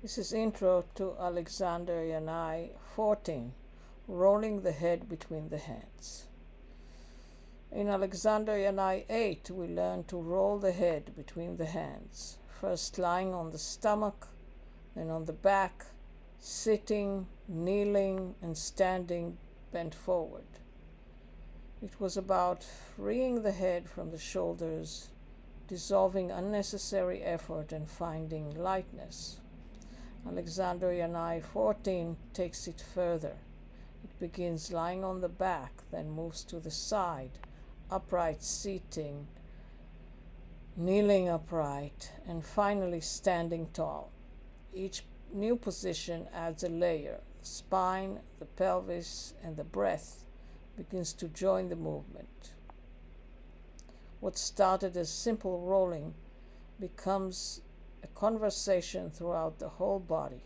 This is Intro to Alexander Yanai 14, Rolling the Head Between the Hands. In Alexander Yanai 8, we learn to roll the head between the hands, first lying on the stomach, then on the back, sitting, kneeling, and standing bent forward. It was about freeing the head from the shoulders, dissolving unnecessary effort, and finding lightness. Alexander Yanai 14 takes it further. It begins lying on the back, then moves to the side, upright seating, kneeling upright, and finally standing tall. Each new position adds a layer. The spine, the pelvis, and the breath begins to join the movement. What started as simple rolling becomes a conversation throughout the whole body.